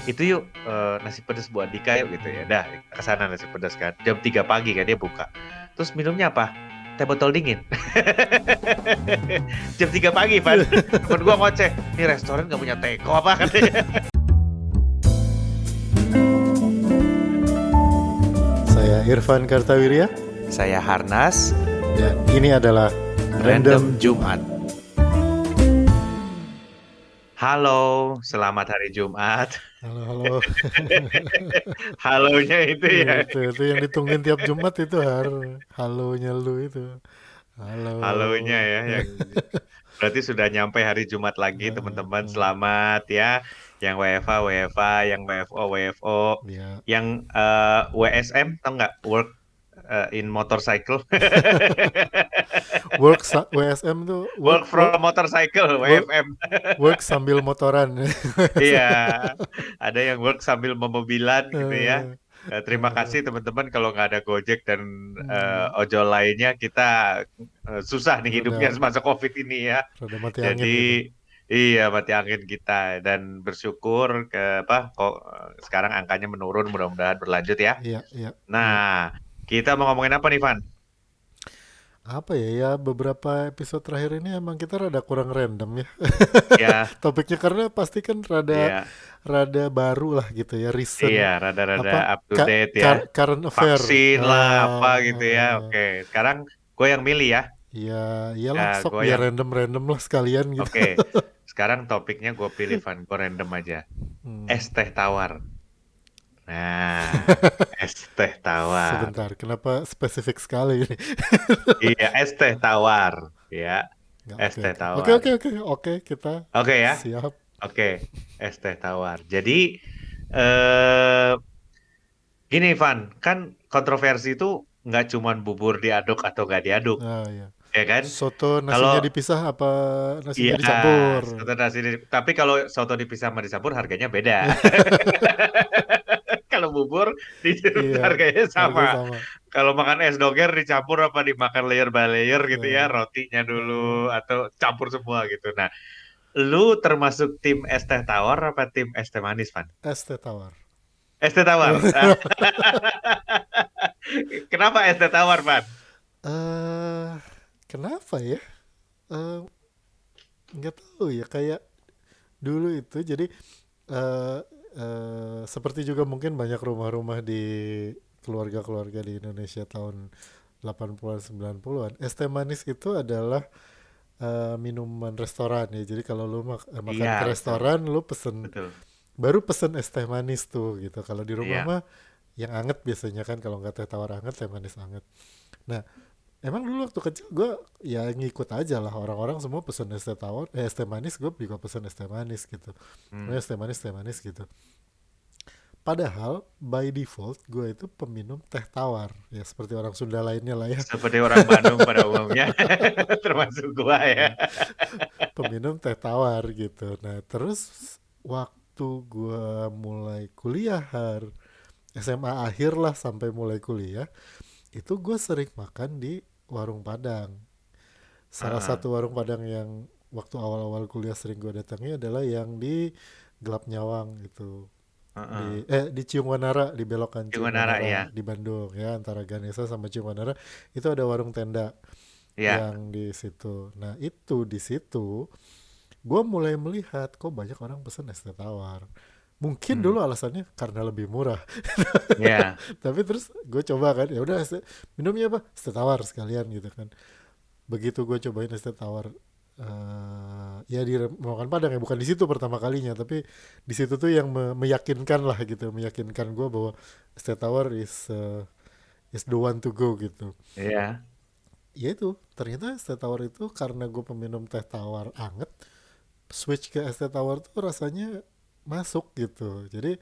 itu yuk nasi pedas Bu Andika yuk gitu ya. Dah kesana nasi pedas kan. Jam 3 pagi kan dia buka. Terus minumnya apa? Teh botol dingin. Jam 3 pagi, Van. Temen gua ngoceh. Ini restoran gak punya teko apa katanya. Saya Irfan Kartawirya Saya Harnas. dan ini adalah Random Jumat. Halo, selamat hari Jumat. Halo. Halonya itu ya. Itu yang ditungguin tiap Jumat itu halonya lu itu. Halo. Halonya ya. Berarti sudah nyampe hari Jumat lagi teman-teman. Selamat ya. Yang WFA, yang WFO, Ya. yang WSM, tau nggak? Work in motorcycle. WSM tuh Work from motorcycle, WFM. work sambil motoran. Iya, ada yang work sambil memobilan gitu ya. Terima kasih teman-teman, kalau nggak ada Gojek dan ojol lainnya, kita susah nih hidupnya semasa COVID ini ya. Rada mati Jadi angin gitu. iya, mati angin kita, dan bersyukur kok sekarang angkanya menurun, mudah-mudahan berlanjut ya. Iya. Nah, kita mau ngomongin apa nih, Van? Apa ya beberapa episode terakhir ini emang kita rada kurang random ya. Ya, Topiknya karena pasti kan iya, rada baru lah gitu ya, recent rada-rada apa up to date ya. current affair. Vaksin lah, apa gitu ya. Oke, sekarang gue yang milih ya. Ya, iyalah Ya, sok gue biar yang random lah sekalian gitu. Oke. Sekarang topiknya gue pilih, Van. Gue random aja. Es teh tawar. Nah, es teh tawar. Sebentar, kenapa spesifik sekali ini? Iya, es teh tawar. Ya, Nggak, es teh oke, tawar. oke, kita Oke ya. siap. Oke, es teh tawar. Jadi, eh gini, Van. Kan kontroversi itu nggak cuman bubur diaduk atau nggak diaduk, Ya. ya kan? Soto Kalau nasinya dipisah apa nasinya Iya, dicampur? soto nasi tapi kalau soto dipisah sama dicampur harganya beda. Kalau bubur dicampur Iya, harganya harganya sama. sama. Kalau makan es doger dicampur apa dimakan layer by layer gitu ya, rotinya dulu atau campur semua gitu. Nah, lu termasuk tim es teh tawar apa tim es teh manis, Van? Es teh tawar. Es teh tawar. Kenapa es teh tawar, Van? eh Kenapa ya? Eh, nggak tahu ya, kayak dulu itu jadi eh seperti juga mungkin banyak rumah-rumah di keluarga-keluarga di Indonesia tahun 80-an 90-an, es teh manis itu adalah minuman restoran ya. Jadi kalau lu makan Iya, ke betul. restoran lu pesen, Betul. baru pesen es teh manis tuh gitu. Kalau di rumah Iya. mah yang anget biasanya kan, kalau nggak teh tawar anget, teh manis anget. Nah, emang dulu waktu kecil gue ya ngikut aja lah, orang-orang semua pesen es teh tawar, es teh manis, gue juga pesen es teh manis gitu. Hmm. Es teh manis gitu. Padahal by default gue itu peminum teh tawar ya, seperti orang Sunda lainnya lah ya. Seperti orang Bandung pada umumnya, termasuk gua ya. Peminum teh tawar gitu. Nah terus waktu gue mulai kuliah, SMA akhir lah sampai mulai kuliah, itu gue sering makan di warung Padang. Salah Heeh. satu warung Padang yang waktu awal-awal kuliah sering gue datangi adalah yang di Gelap Nyawang gitu, Heeh. di Ciungwanara, di belokan Cimanara Ciungwanara ya. di Bandung ya, antara Ganesa sama Ciungwanara itu ada warung tenda Ya. yang di situ. Nah itu di situ gue mulai melihat kok banyak orang pesen es teh tawar. Mungkin Hmm. dulu alasannya karena lebih murah. Ya. Tapi terus gue coba kan, ya udah minumnya apa, es teh tawar sekalian gitu kan. Begitu gue cobain es teh tawar, ya di makan Padang ya, bukan di situ pertama kalinya, tapi di situ tuh yang meyakinkan lah gitu, meyakinkan gue bahwa es teh tawar is the one to go gitu. Ya. Ya itu ternyata es teh tawar itu, karena gue peminum teh tawar anget, switch ke es teh tawar tuh rasanya masuk gitu. Jadi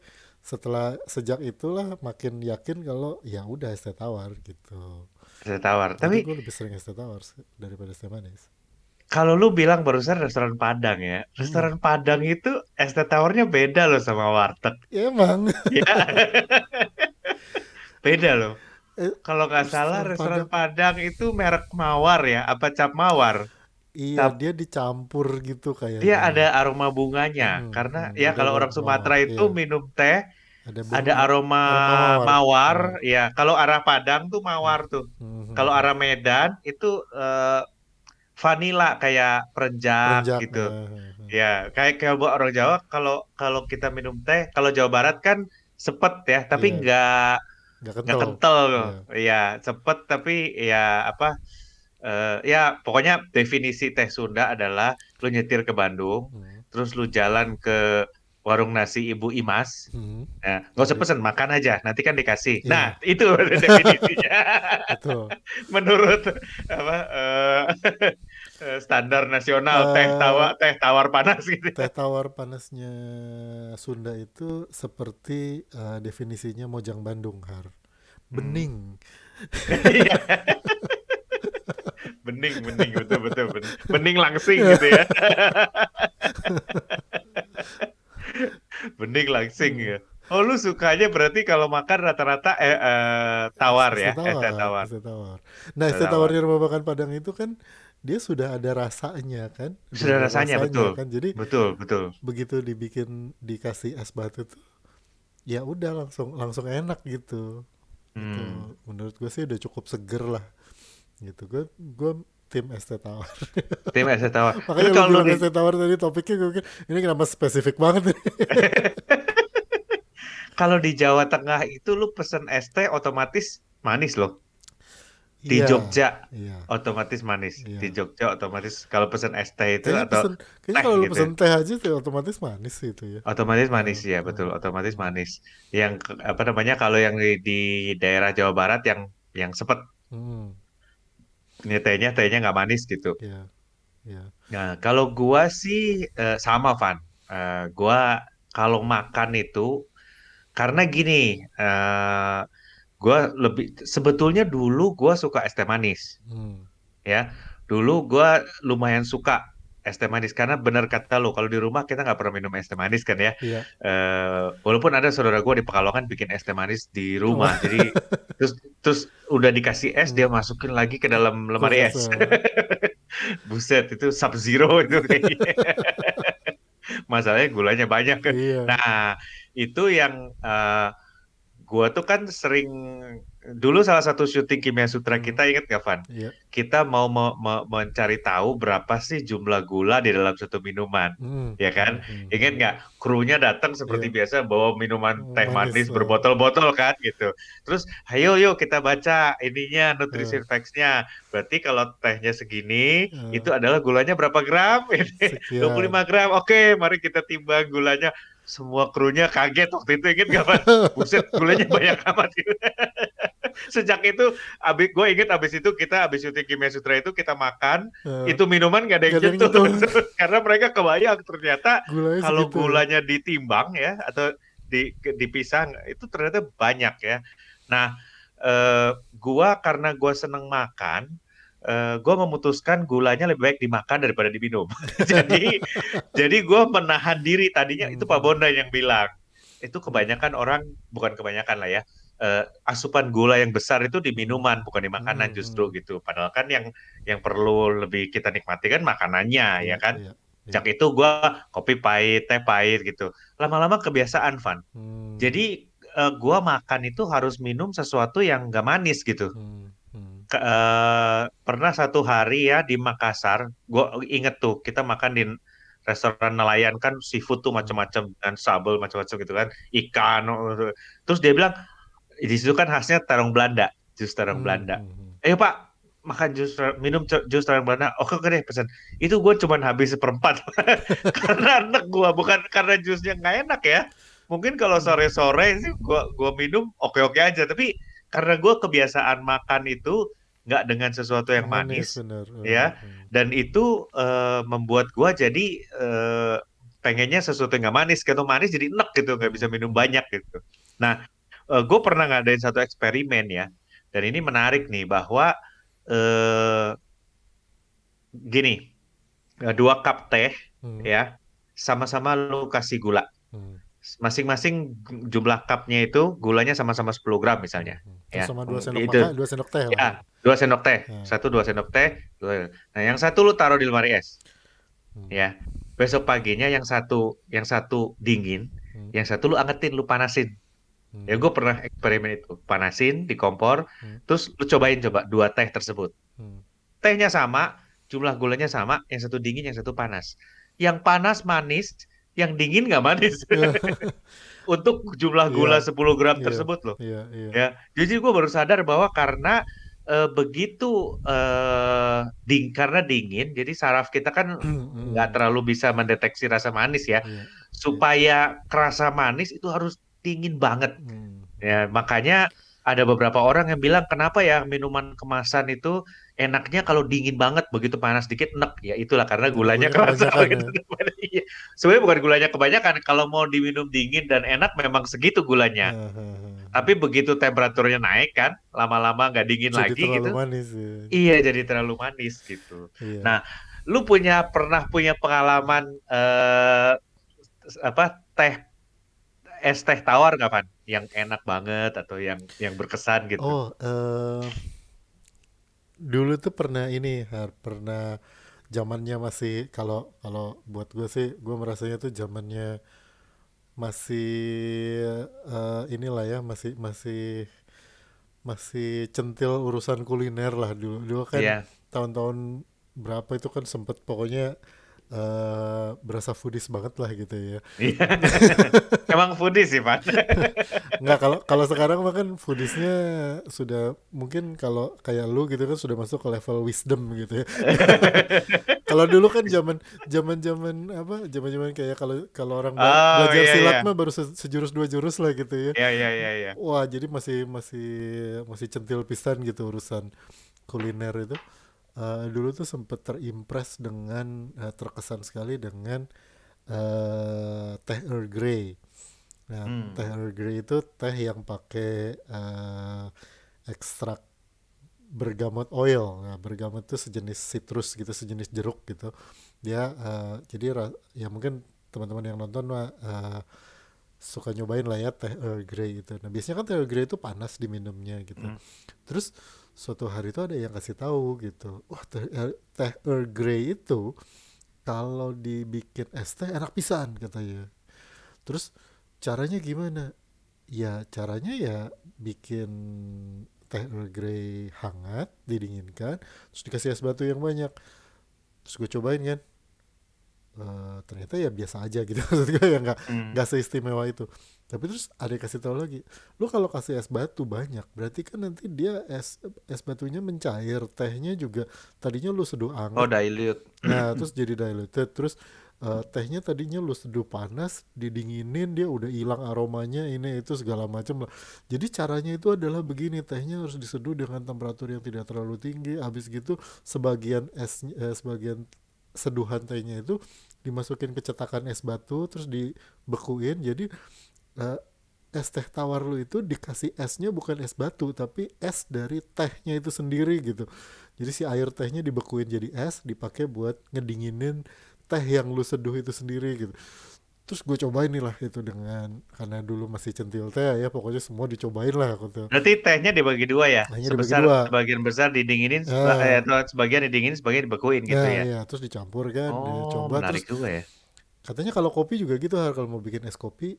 sejak itulah makin yakin kalau ya udah es teh tawar gitu. Saya tawar. Jadi Tapi gue lebih sering es teh tawar daripada es teh manis. kalau lu bilang barusan restoran Padang ya, Mm-mm. restoran Padang itu es teh tawarnya beda loh sama warteg. Ya emang. Ya, beda loh. eh, Kalau nggak salah Restoran restoran Padang Padang itu merek Mawar ya, apa Cap Mawar? Iya, dia dicampur gitu Dia kayaknya. ada aroma bunganya, karena ya Ada kalau orang oh Sumatera itu iya, minum teh ada ada aroma aroma mawar. mawar, Mawar. ya kalau arah Padang tuh mawar tuh. Kalau Mhm. arah Medan itu vanila kayak perenjak Perenjak. gitu. Ya, kayak kayak buat orang Jawa kalau kalau kita minum teh, kalau Jawa Barat kan sepet ya, tapi Iya, nggak nggak kental. kental. Iya. Ya, sepet tapi ya apa ya pokoknya definisi teh Sunda adalah lu nyetir ke Bandung, Hmm. terus lu jalan ke warung nasi Ibu Imas. Hmm. Nah, nggak usah Jadi, pesen, makan aja, nanti kan dikasih. Nah, iya, itu definisinya. betul. Menurut apa standar nasional eh teh tawar panas gitu. Teh tawar panasnya Sunda itu seperti definisinya Mojang Bandung, Har. Hmm. Bening. Iya, bening, bening, betul, betul, bening langsing gitu ya. Bening langsing Eh, ya. Oh, lu sukanya berarti kalau makan rata-rata tawar Es ya, teh es teh tawar, tawar, es teh tawar. Nah, es teh teh tawar tawar. di rumah makan Padang itu kan dia sudah ada rasanya kan, udah Sudah ada rasanya rasanya betul, kan. Jadi betul, betul. begitu dibikin dikasih es batu tuh, ya udah langsung langsung enak gitu. Itu Hmm. menurut gue sih udah cukup seger lah gitu. Gue tim es teh tawar. Tim es teh tawar. Tapi Makanya lu kalau bilang di es teh tawar tadi topiknya gue pikir ini kenapa spesifik banget nih. kalau di Jawa Tengah itu lu pesen es teh otomatis manis loh. Di Iya, Jogja iya, otomatis manis. Di iya. Jogja otomatis kalau pesen es teh itu Kayaknya atau kayaknya teh kalau lu gitu ya. pesen teh aja tuh otomatis manis sih itu ya. Otomatis manis Heeh, ya, betul. heeh, Otomatis heeh. manis. Yang apa namanya kalau yang di daerah Jawa Barat yang sepet Hmm, ini tehnya nggak manis gitu. iya, iya. Nah, kalau gua sih sama Van. Gua kalau makan itu karena gini, gua lebih sebetulnya dulu gua suka es teh manis. Hmm, Ya dulu gue lumayan suka es teh manis karena benar kata lo kalau di rumah kita nggak pernah minum es teh manis kan ya. iya. Walaupun ada saudara gue di Pekalongan bikin es teh manis di rumah, Oh, jadi terus terus udah dikasih es dia hmm, masukin lagi ke dalam lemari kulkas. es. Buset itu sub zero itu kayaknya. Masalahnya gulanya banyak kan. Iya. Nah itu yang gua tuh kan sering dulu salah satu syuting Kimia Sutra Hmm, kita inget gak Van? iya. Kita mau mencari tahu berapa sih jumlah gula di dalam satu minuman, Hmm, ya kan? hmm, hmm, Ingat hmm. nggak? Krunya datang seperti Iya. biasa bawa minuman Oh, teh manis manis. berbotol-botol kan gitu. Terus, ayo yuk kita baca ininya Eh, nutrition facts-nya. Berarti kalau tehnya segini, eh, itu adalah gulanya berapa gram? Ini sekian. 25 gram. Oke, mari kita timbang gulanya. Semua krunya kaget waktu itu inget gak Van? Buset, gulanya banyak amat gitu. Sejak itu, gue inget abis itu kita abis syuting Kimia Sutra itu kita makan, Eh, itu minuman gak ada yang gak ada yang nyentuh. nyentuh. Karena mereka kebayang ternyata Gulanya kalau segitu ya. gulanya ditimbang ya, atau dipisah, itu ternyata banyak ya. Nah, karena gua seneng makan, gue memutuskan gulanya lebih baik dimakan daripada diminum. Jadi jadi gue menahan diri tadinya itu Pak Mhm, Bonda yang bilang itu mhm, kebanyakan orang bukan kebanyakan lah ya asupan gula yang besar itu di mhm, minuman bukan di makanan justru mhm. gitu. Padahal kan yang perlu lebih kita nikmati kan makanannya ya Iya, kan. iya, iya. Sejak itu gue kopi pahit, teh pahit gitu. Lama-lama kebiasaan Van. Hmm, Jadi gue makan itu harus minum sesuatu yang gak manis gitu. hmm, hmm, Pernah satu hari ya di Makassar, gue inget tuh kita makan di restoran nelayan kan seafood tuh hmm, macam-macam dan sabel macam-macam gitu kan ikan. Terus dia bilang di situ kan khasnya terong Belanda, jus terong hmm, Belanda. hmm, hmm. Ayo Pak makan minum jus terong Belanda. Oke oke deh pesan. Itu gue cuman habis seperempat karena anak gue bukan karena jusnya nggak enak ya. Mungkin kalau Hmm, sore-sore sih gua minum oke-oke aja, tapi karena gue kebiasaan makan itu nggak dengan sesuatu yang yang manis manis, bener. ya, dan itu membuat gue jadi pengennya sesuatu yang nggak manis, kalau manis jadi enek gitu, nggak Hmm, bisa minum hmm, banyak gitu. Nah, gue pernah ngadain satu eksperimen ya, dan ini menarik nih bahwa eh, gini, dua cup teh hmm, ya, sama-sama lu kasih gula. hmm. masing-masing jumlah cupnya itu gulanya sama-sama 10 gram misalnya. Terus Ya, sama 2 sendok makan, itu 2 sendok teh lah ya. ya 2 sendok teh, Nah, 1 2 sendok teh. Nah, yang satu lu taruh di lemari es, hmm, ya. Besok paginya yang satu dingin, hmm, yang satu lu angetin, lu panasin. Ya hmm, gue pernah eksperimen itu, panasin di kompor, hmm, terus lu coba dua teh tersebut. hmm. Tehnya sama, jumlah gulanya sama, yang satu dingin, yang satu panas. Yang panas manis, yang dingin nggak manis. Untuk jumlah Iya, gula 10 gram iya, tersebut loh. iya, iya. Ya, jadi gue baru sadar bahwa karena begitu karena dingin, jadi saraf kita kan nggak Hmm, terlalu bisa mendeteksi rasa manis ya. iya, iya. Supaya kerasa manis itu harus dingin banget. Hmm, hmm. Ya, makanya ada beberapa orang yang bilang kenapa ya minuman kemasan itu enaknya kalau dingin banget, begitu panas dikit enek. Ya itulah karena gulanya Gula-gulanya kerasa kebanyakan begitu. ya. Iya. Sebenarnya bukan gulanya kebanyakan, kalau mau diminum dingin dan enak memang segitu gulanya. Tapi begitu temperaturnya naik kan, lama-lama nggak dingin Jadi lagi terlalu gitu, manis ya. iya jadi terlalu manis gitu. Iya. Nah, lu pernah punya pengalaman apa teh es teh tawar kapan? Yang enak banget atau yang berkesan gitu? Oh, dulu tuh pernah ini, pernah zamannya masih, kalau kalau buat gue sih, gue merasanya tuh zamannya masih inilah ya, masih masih masih centil urusan kuliner lah dulu. Dulu kan Iya. tahun-tahun berapa itu kan sempet pokoknya berasa foodies banget lah gitu ya. Iya. Emang foodie sih, Pak. Nggak, kalau kalau sekarang mah kan foodiesnya sudah mungkin, kalau kayak lu gitu kan sudah masuk ke level wisdom gitu ya. Kalau dulu kan zaman zaman zaman apa, zaman zaman kayak kalau kalau orang Oh, belajar iya silat iya. mah baru sejurus dua jurus lah gitu ya. Iya iya iya iya. Wah, jadi masih masih masih centil pisan gitu urusan kuliner itu. Dulu tuh sempet terimpress dengan terkesan sekali dengan teh Earl Grey. Nah, Hmm. teh Earl Grey itu teh yang pakai ekstrak bergamot oil. Nah, bergamot itu sejenis citrus gitu, sejenis jeruk gitu. Dia jadi ya mungkin teman-teman yang nonton mah suka nyobain lah ya teh Earl Grey itu. Nah, biasanya kan teh Earl Grey itu panas diminumnya gitu. Hmm. Terus suatu hari itu ada yang kasih tahu gitu, wah teh Earl Grey itu kalau dibikin es teh enak pisan katanya. Terus caranya gimana? Ya caranya ya bikin teh Earl Grey hangat, didinginkan, terus dikasih es batu yang banyak. Terus gue cobain kan, ternyata ya biasa aja gitu. Maksud gue ya Hmm. nggak seistimewa itu. Tapi terus ada yang kasih tahu lagi, lu kalau kasih es batu banyak berarti kan nanti dia es batunya mencair, tehnya juga tadinya lu seduh Oh, anget. dilute. Nah, terus jadi diluted. Terus tehnya tadinya lu seduh panas, didinginin dia udah hilang aromanya, ini itu segala macam lah. Jadi caranya itu adalah begini, tehnya harus diseduh dengan temperatur yang tidak terlalu tinggi. Habis gitu sebagian seduhan tehnya itu dimasukin ke cetakan es batu, terus dibekuin. Jadi eh, es teh tawar lu itu dikasih esnya bukan es batu tapi es dari tehnya itu sendiri gitu. Jadi si air tehnya dibekuin jadi es, dipakai buat ngedinginin teh yang lu seduh itu sendiri gitu. Terus gue cobain nih lah itu, dengan karena dulu masih centil teh ya, pokoknya semua dicobain lah aku tuh. Berarti tehnya dibagi dua ya? Hanya dibagi dua. Sebagian besar didinginin, Nah, atau sebagian didinginin, sebagian dibekuin gitu nah ya? ya, terus dicampur kan, Oh, dicoba. Terus menarik juga ya. katanya kalau kopi juga gitu, kalau mau bikin es kopi,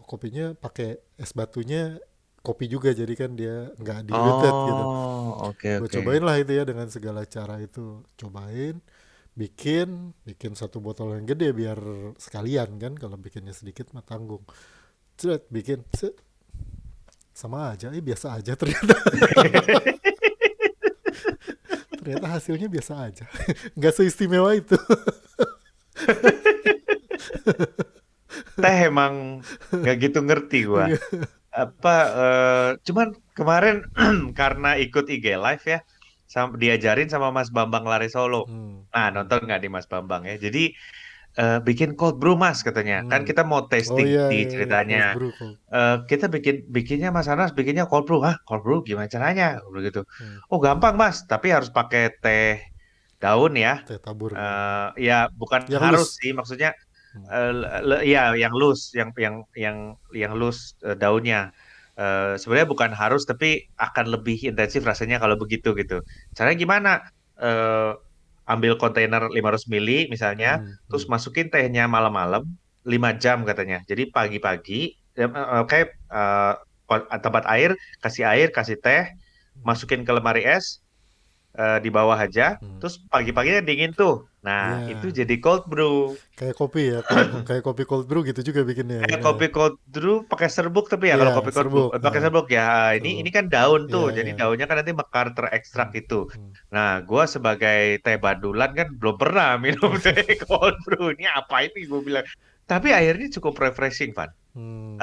kopinya pakai es batunya kopi juga, jadi kan dia nggak diluted gitu. Oh, oke Gue oke. cobain lah itu ya, dengan segala cara itu cobain, bikin bikin satu botol yang gede biar sekalian kan, kalau bikinnya sedikit mah tanggung. Cet, bikin sama aja, biasa aja ternyata. Ternyata hasilnya biasa aja. Nggak seistimewa itu. Teh emang nggak gitu ngerti gua. Iya. Apa cuman kemarin karena ikut IG Live ya, diajarin sama Mas Bambang Lari Solo. Hmm, Nah, hmm, nonton nggak di Mas Bambang ya? Jadi bikin cold brew Mas katanya. Kan hmm. kita mau Oh testing iya, di iya, iya. ceritanya. Cold brew, cold. Kita bikinnya Mas Anas bikinnya cold brew. Hah, cold brew gimana caranya? Begitu. Hmm. Oh, gampang Mas, tapi harus pakai teh daun ya. Teh tabur. Ya bukan Yang harus loose. sih, maksudnya Hmm. Iya, yang loose, yang loose daunnya. Sebenarnya bukan harus, tapi akan lebih intensif rasanya kalau begitu gitu. Caranya gimana? Eh, Ambil kontainer 500 mili misalnya, Hmm. terus Hmm. masukin tehnya malam-malam 5 jam katanya. Jadi pagi-pagi kayak tempat air, kasih teh, masukin ke lemari es, di bawah aja, Hmm. terus pagi-paginya dingin tuh. Nah, itu Iya, jadi cold brew. kayak kopi ya, kayak kopi cold brew gitu juga bikinnya. Kayak Nah, kopi cold brew pakai serbuk, tapi ya kalau iya, kopi cold brew serbuk, pakai serbuk ya, ini serbuk. kan daun tuh, Iya, jadi iya. daunnya kan nanti mekar terekstrak Hmm. itu. Hmm. Nah, gua sebagai teh badulan kan belum pernah minum teh cold brew. Ini apa ini gue bilang. Tapi akhirnya cukup refreshing, Van. Hmm.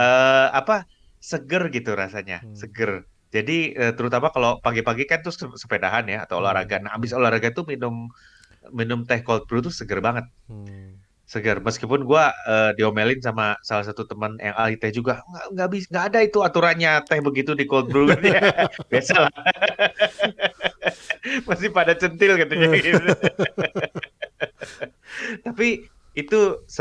Apa, seger gitu rasanya, Hmm. seger. Jadi terutama kalau pagi-pagi kan tuh sepedahan ya atau Hmm. olahraga. Nah, habis Hmm. olahraga tuh minum minum teh cold brew tuh seger banget. Hmm. Segar. Meskipun gua diomelin sama salah satu teman yang ahli teh juga, nggak bisa, nggak ada itu aturannya teh begitu di cold brew kan ya. Biasalah, masih pada centil katanya gitu. Tapi itu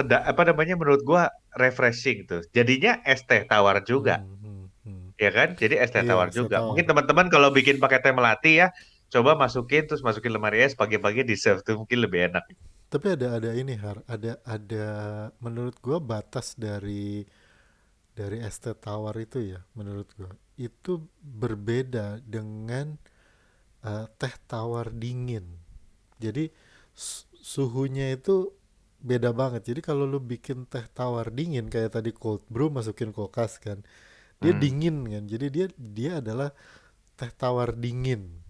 apa namanya, menurut gua refreshing tuh. Jadinya es teh tawar juga, Hmm. Hmm. Hmm. ya kan? Jadi es teh Iya, tawar saya juga. tawar. Mungkin teman-teman kalau bikin pakai teh melati ya, coba masukin terus masukin lemari es pagi-pagi di serve tuh mungkin lebih enak. Tapi ada ini Har, ada menurut gua batas dari es teh tawar itu ya, menurut gua. Itu berbeda dengan teh tawar dingin. Jadi suhunya itu beda banget. Jadi kalau lu bikin teh tawar dingin kayak tadi cold brew masukin kulkas kan, dia Hmm. dingin kan. Jadi dia dia adalah teh tawar dingin.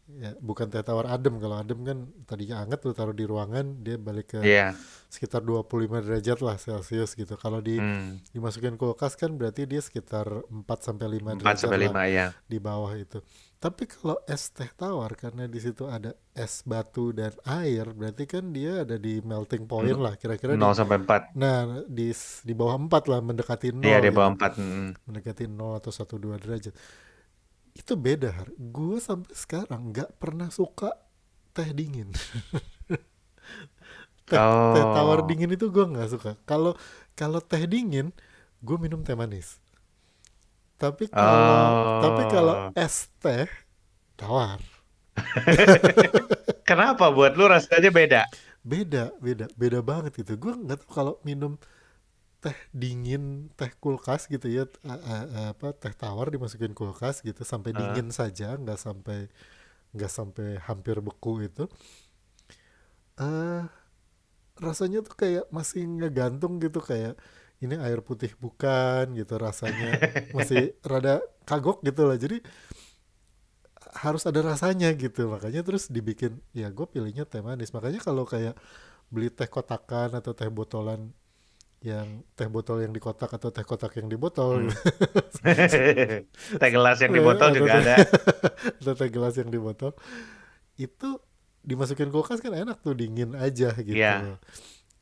Ya, bukan teh tawar adem. Kalau adem kan tadinya anget lu taruh di ruangan, dia balik ke Iya. sekitar 25 derajat lah Celcius gitu. Kalau Hmm. dimasukin kulkas kan berarti dia sekitar 4 sampai 5 empat derajat sampai lah lima ya. di bawah itu. Tapi kalau es teh tawar karena di situ ada es batu dan air, berarti kan dia ada di melting point lah, kira-kira di 0 sampai 4. nah di bawah 4 lah, mendekati Iya, nol di gitu. bawah 4. Mendekati nol atau 1-2 derajat. Itu beda, Har. Gue sampai sekarang nggak pernah suka teh dingin. Teh tawar Oh. dingin itu gue nggak suka. Kalau kalau teh dingin, gue minum teh manis. Tapi kalau Oh. es teh tawar, Kenapa buat lu rasanya beda? beda banget gitu. Gue nggak tahu kalau minum teh dingin, teh kulkas gitu ya, apa teh tawar dimasukin kulkas gitu sampai Heeh. dingin saja, nggak sampai hampir beku itu. eh Rasanya tuh kayak masih ngegantung gitu, kayak ini air putih bukan gitu, rasanya masih rada kagok gitu lah. Jadi harus ada rasanya gitu, makanya terus dibikin, ya gue pilihnya teh manis. Makanya kalau kayak beli teh kotakan atau teh botol yang di kotak atau teh kotak yang di botol gitu. Hmm. Teh gelas yang di botol atau juga teh ada. atau teh gelas yang di botol itu dimasukin kulkas kan enak tuh, dingin aja Iya. gitu.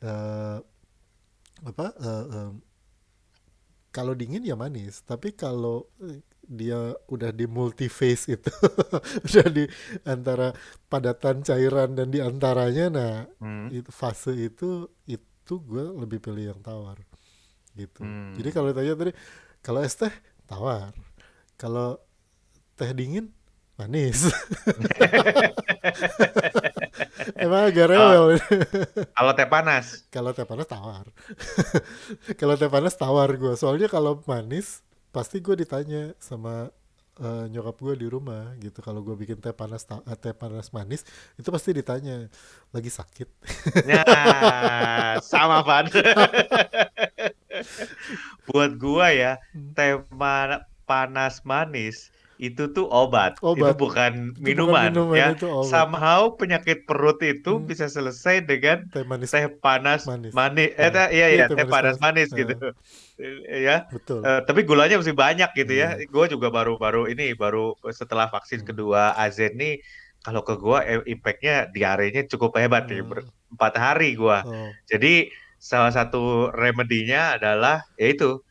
Eh, apa Kalau dingin ya manis, tapi kalau dia udah di multi phase itu, udah di antara padatan cairan dan di antaranya, nah Hmm. itu fase itu gue lebih pilih yang tawar gitu. Jadi Hmm. kalau tanya tadi, kalau es teh tawar, kalau teh dingin manis. Emang agak Kalau rewel. kalau teh panas. Kalau teh panas tawar. Kalau teh panas tawar gue. Soalnya kalau manis pasti gue ditanya sama nyokap gue di rumah gitu. Kalau gue bikin teh panas manis itu pasti ditanya lagi sakit. Nah, sama Van. Buat gua ya, panas manis itu tuh obat, itu Obat. bukan Itu bukan minuman minuman, ya. itu obat. Somehow penyakit perut itu Hmm, bisa selesai dengan teh manis teh panas manis. manis. Hmm. Iya Iya ya, teh teh manis panas panas. manis gitu. Ya. Betul. Tapi gulanya mesti banyak gitu ya. Iya. Gue juga baru setelah vaksin Hmm. kedua AZ nih, kalau ke gua impactnya diarenya cukup hebat ya. Nah, 4 hari gua. oh, Jadi salah satu remedinya adalah yaitu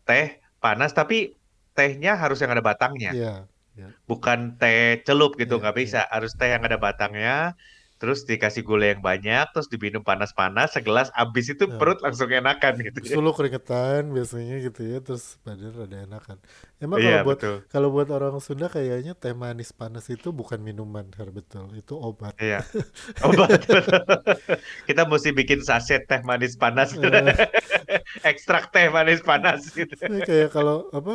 teh panas, tapi tehnya harus yang ada batangnya, iya. Iya. bukan teh celup gitu, Iya. nggak bisa, Iya. harus teh yang ada batangnya. terus dikasih gula yang banyak, terus diminum panas-panas, segelas abis itu Eh, perut langsung enakan gitu Habis ya. itu lo keringetan biasanya gitu ya, terus badan rada enakan. Emang Iya, betul. kalau buat orang Sunda kayaknya teh manis panas itu bukan minuman, Har, betul. Itu obat. Iya. Obat. Kita mesti bikin saset teh manis panas. Eh, Ekstrak teh manis panas gitu. Ini kayak kalau apa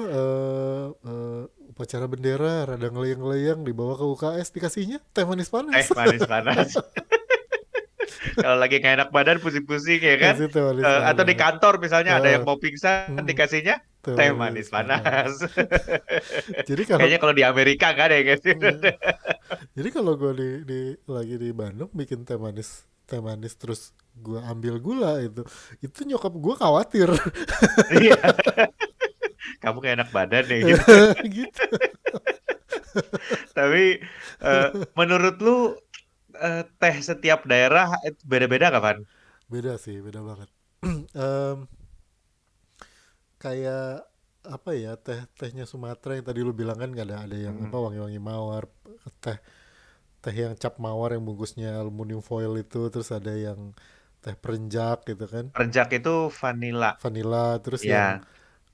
upacara bendera rada ngeleyang-ngeleyang dibawa ke UKS dikasihnya teh manis panas. Teh manis panas. Kalau lagi nggak enak badan, pusing-pusing ya kan. Kasih teh manis Atau di panas. kantor misalnya ada Eh, yang mau pingsan, hmm, dikasihnya teh teh manis manis panas. panas. Jadi kalau Kayaknya kalau di Amerika nggak ada ya guys. eh, jadi kalau gue lagi di Bandung bikin teh manis terus gue ambil gula itu nyokap gue khawatir. Iya, kamu kayak enak badan ya gitu. Gitu. Tapi eh, menurut lu teh setiap daerah itu beda-beda kapan? Beda sih, beda banget. Em, Kayak apa ya, tehnya Sumatera yang tadi lu bilang kan nggak ada yang apa Hmm. wangi-wangi mawar, teh teh yang cap mawar yang bungkusnya aluminium foil itu, terus ada yang teh perenjak gitu kan, Rejak itu vanilla. vanilla, terus Iya, yang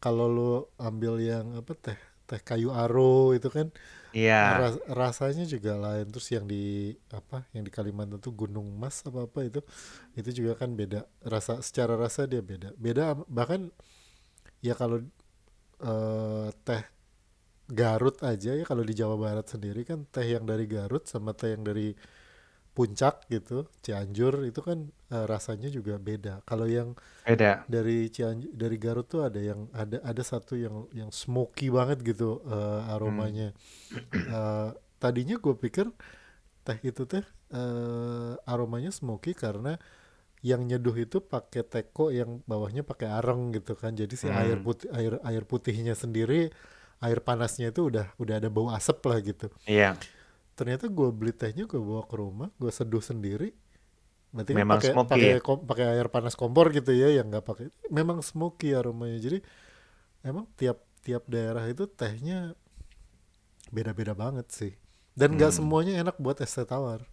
kalau lu ambil yang apa teh teh kayu aro itu kan iya, rasanya juga lain, terus yang di apa yang di Kalimantan tuh Gunung Mas apa apa itu juga kan beda, secara rasa dia beda beda bahkan ya kalau teh Garut aja ya, kalau di Jawa Barat sendiri kan teh yang dari Garut sama teh yang dari Puncak gitu, Cianjur itu kan rasanya juga beda. Kalau yang beda. dari Cianjur, dari Garut tuh ada yang ada satu yang smoky banget gitu Hmm. aromanya. Eh, Tadinya gue pikir teh itu teh aromanya smoky karena yang nyeduh itu pakai teko yang bawahnya pakai areng gitu kan. Jadi si Hmm. air putihnya sendiri, air panasnya itu udah ada bau asap lah gitu. Iya, Ternyata gue beli tehnya, gue bawa ke rumah, gue seduh sendiri. Berarti kan memang pakai smoky pakai ya. pakai air panas kompor gitu ya, yang nggak pakai. Memang smoky aromanya. Jadi emang tiap tiap daerah itu tehnya beda-beda banget sih. Dan nggak Hmm. semuanya enak buat es teh tawar.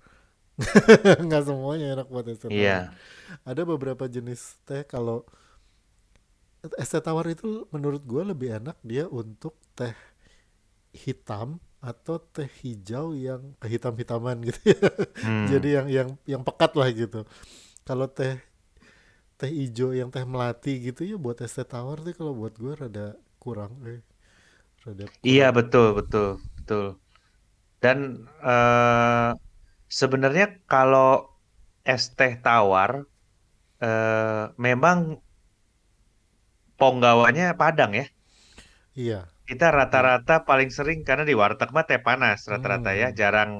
Nggak semuanya enak buat es teh tawar. Iya. Ada beberapa jenis teh, kalau es teh tawar itu menurut gue lebih enak dia untuk teh hitam atau teh hijau yang kehitam-hitaman gitu ya. Jadi Hmm. yang pekat lah gitu. Kalau teh teh hijau yang teh melati gitu ya buat es teh tawar tuh kalau buat gue rada Iya, kurang. betul, betul, betul. Dan eh sebenarnya kalau es teh tawar memang ponggawanya Padang ya. Iya, Kita iya. rata-rata paling sering karena di warteg mah teh panas rata-rata ya. Hmm. Jarang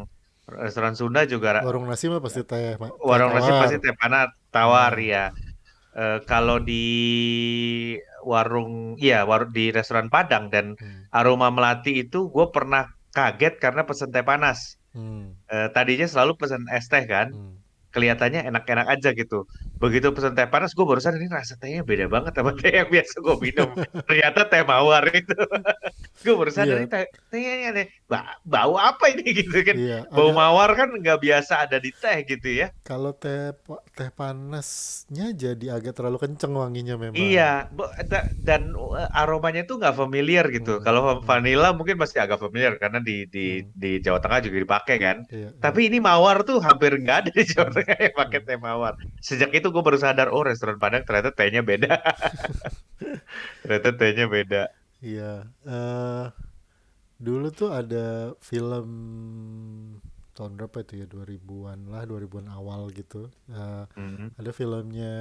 restoran Sunda juga Warung nasi mah pasti teh warung nasi tawar. pasti teh panas tawar Nah, ya. Kalau di warung, iya, di restoran Padang dan hmm, aroma melati itu gue pernah kaget karena pesen teh panas. hmm, Tadinya selalu pesen es teh kan, hmm. kelihatannya enak-enak aja gitu. Begitu pesen teh panas, gue barusan ini rasa tehnya beda banget sama teh yang biasa gue minum. Ternyata teh mawar itu. Gue baru sadar ini Iya, tehnya ini aneh. Bau apa ini gitu kan? iya. Bau Agak mawar kan nggak biasa ada di teh gitu ya. kalau teh panasnya jadi agak terlalu kenceng wanginya memang. Iya, dan aromanya itu nggak familiar gitu. Hmm, Kalau hmm, vanilla mungkin masih agak familiar karena hmm. di Jawa Tengah juga dipakai kan. Iya, iya. Tapi ini mawar tuh hampir nggak ada di Jawa Hmm, Tengah yang pakai hmm, teh mawar. Sejak itu gue baru sadar, oh restoran Padang ternyata tehnya beda. Ternyata tehnya beda. iya. Dulu tuh ada film tahun berapa itu ya, 2000-an lah, 2000-an awal gitu. Hmm. Ada filmnya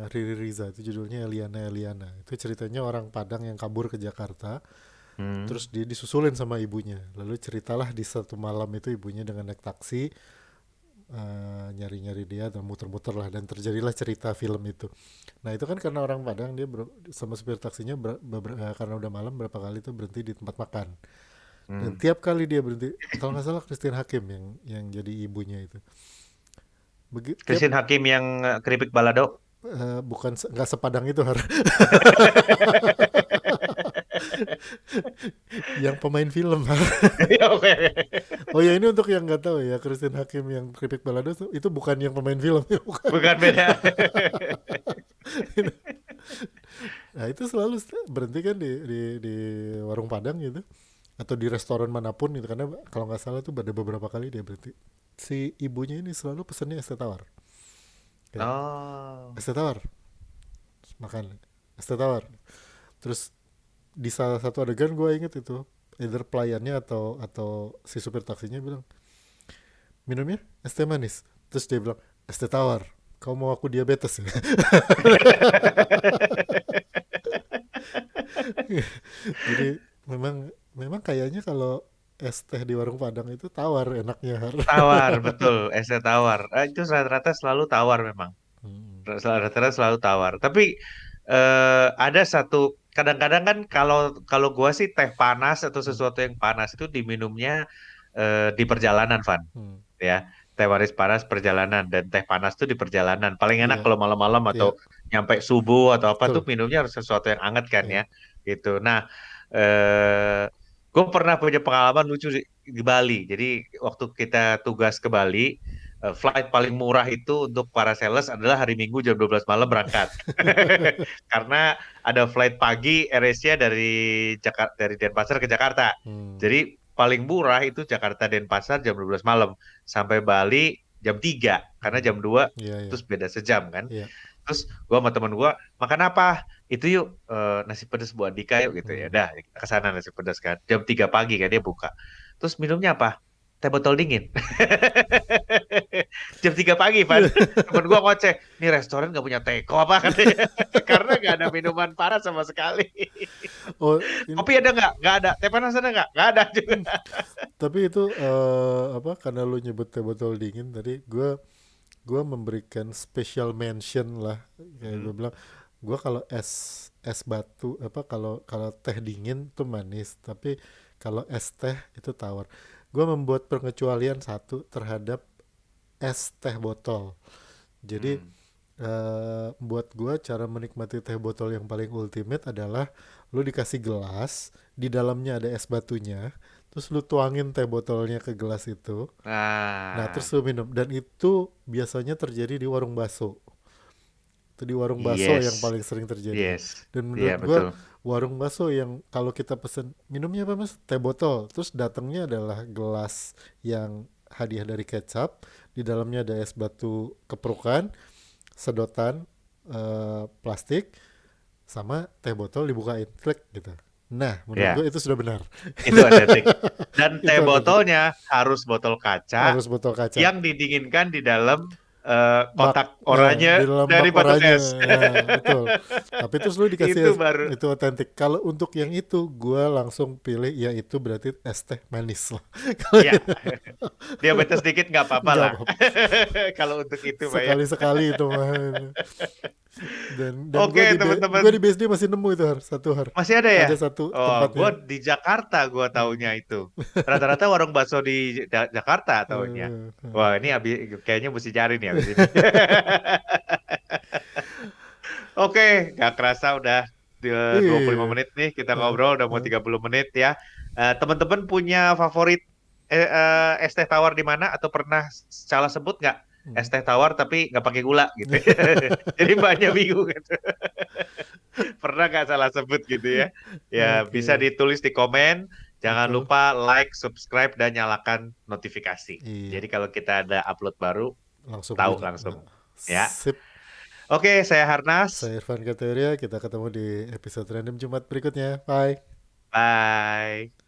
Riri Riza, itu judulnya Eliana Eliana. Itu ceritanya orang Padang yang kabur ke Jakarta, Hmm. terus dia disusulin sama ibunya. Lalu ceritalah di satu malam itu ibunya dengan naik taksi nyari-nyari dia dan muter-muter lah, dan terjadilah cerita film itu. Nah itu kan karena orang Padang, dia sama supir taksinya karena udah malam berapa kali tuh berhenti di tempat makan. Dan Hmm. tiap kali dia berhenti, kalau nggak salah Christine Hakim yang jadi ibunya itu. Tiap Christine Hakim yang keripik balado. bukan nggak sepadang itu Har. Yang pemain film Har. Oke. Oh ya, ini untuk yang nggak tahu ya, Christine Hakim yang keripik balado itu bukan yang pemain film ya, bukan. Bukan beda. Nah itu selalu berhenti kan di warung Padang gitu, atau di restoran manapun gitu, karena kalau nggak salah tuh ada beberapa kali dia berhenti. Si ibunya ini selalu pesennya es teh tawar, kayak Oh. es teh tawar, makan es teh tawar. Terus di salah satu adegan gue inget itu, either pelayannya atau si supir taksinya bilang, minumnya es teh manis. Terus dia bilang, es teh tawar. Kau mau aku diabetes ya? Jadi memang memang kayaknya kalau es teh di warung Padang itu tawar enaknya. Tawar, betul. Es teh tawar. Itu rata-rata selalu tawar memang. Hmm. Rata-rata selalu tawar. Tapi ada satu, kadang-kadang kan kalau kalau gua sih teh panas atau Hmm. sesuatu yang panas itu diminumnya di perjalanan, Van. Hmm. Ya, teh manis panas perjalanan dan teh panas tuh di perjalanan. Paling enak Iya, kalau malam-malam atau iya, nyampe subuh atau apa tuh betul. minumnya harus sesuatu yang hangat kan Iya. ya, gitu. Nah, gue pernah punya pengalaman lucu di Bali. Jadi waktu kita tugas ke Bali, flight paling murah itu untuk para sales adalah hari Minggu jam 12 malam berangkat. Karena ada flight pagi AirAsia dari Jakarta, dari Denpasar ke Jakarta. Hmm. Jadi paling murah itu Jakarta Denpasar jam 12 malam sampai Bali jam 3 karena Hmm. jam 2 Iya, iya, terus beda sejam kan. iya. Terus gua sama temen gua makan apa? Itu yuk, nasi pedas Bu Andika yuk gitu ya. Hmm. Dah kita ke sana nasi pedas kan. Jam 3 pagi kan dia buka. Terus minumnya apa? Teh botol dingin. Jam 3 pagi, Van. Temen gua ngoceh, nih restoran nggak punya teko apa katanya. Karena nggak ada minuman panas sama sekali. Oh, ini, Kopi ada nggak? Nggak ada. Teh panas ada nggak? Nggak ada juga. tapi itu apa? Karena lu nyebut teh botol dingin tadi, gue memberikan special mention lah, kayak gue Hmm. bilang, gue kalau es batu apa, kalau kalau teh dingin tuh manis, tapi kalau es teh itu tawar. Gue membuat pengecualian satu terhadap es teh botol. Jadi Hmm. buat gue cara menikmati teh botol yang paling ultimate adalah lu dikasih gelas, di dalamnya ada es batunya, terus lu tuangin teh botolnya ke gelas itu. Nah, terus Nah, lu minum, dan itu biasanya terjadi di warung bakso. Itu di warung bakso yang yes, paling sering terjadi. yes, Dan iya menurut gua betul. warung bakso yang kalau kita pesen minumnya apa Mas? Teh botol. Terus datangnya adalah gelas yang hadiah dari kecap, di dalamnya ada es batu keprukan, sedotan plastik, sama teh botol dibukain, klik gitu. Nah, menurut Ya, gua itu sudah benar. itu otentik. Dan Itu teh otentik. botolnya harus botol kaca Harus botol kaca. yang didinginkan di dalam Bak, kotak oranye di dalam dari bak batu oranye, es. betul. Tapi terus lu dikasih Itu es, baru, itu otentik. Kalau untuk yang itu gue langsung pilih, ya itu berarti es teh manis lah. ya, diabetes dikit nggak apa-apa Nggak lah. apa-apa, Kalau untuk itu, Pak ya. sekali sekali itu mah. Dan gue Oke, gue teman-teman. di BSD masih nemu itu satu Masih ada ya? ada satu Oh, gue tempatnya. di Jakarta gue taunya Hmm. itu. Rata-rata warung bakso di Jakarta taunya. Hmm. Wah, ini kayaknya mesti cari nih habis ini. Oke, gak kerasa udah 25 Iya. menit nih kita Eh, ngobrol, udah mau eh. 30 menit ya. Teman-teman punya favorit es teh tawar di mana atau pernah salah sebut nggak es Hmm. teh tawar tapi nggak pakai gula gitu? Jadi banyak bingung gitu. Pernah nggak salah sebut gitu ya? Ya bisa Oke, ditulis di komen. Jangan betul. lupa like, subscribe, dan nyalakan notifikasi. Iya, Jadi kalau kita ada upload baru, langsung tahu bunyi. langsung. Nah, Ya. sip. Oke, saya Harnas. Saya Irfan Kateria, kita ketemu di episode random Jumat berikutnya. Bye. Bye.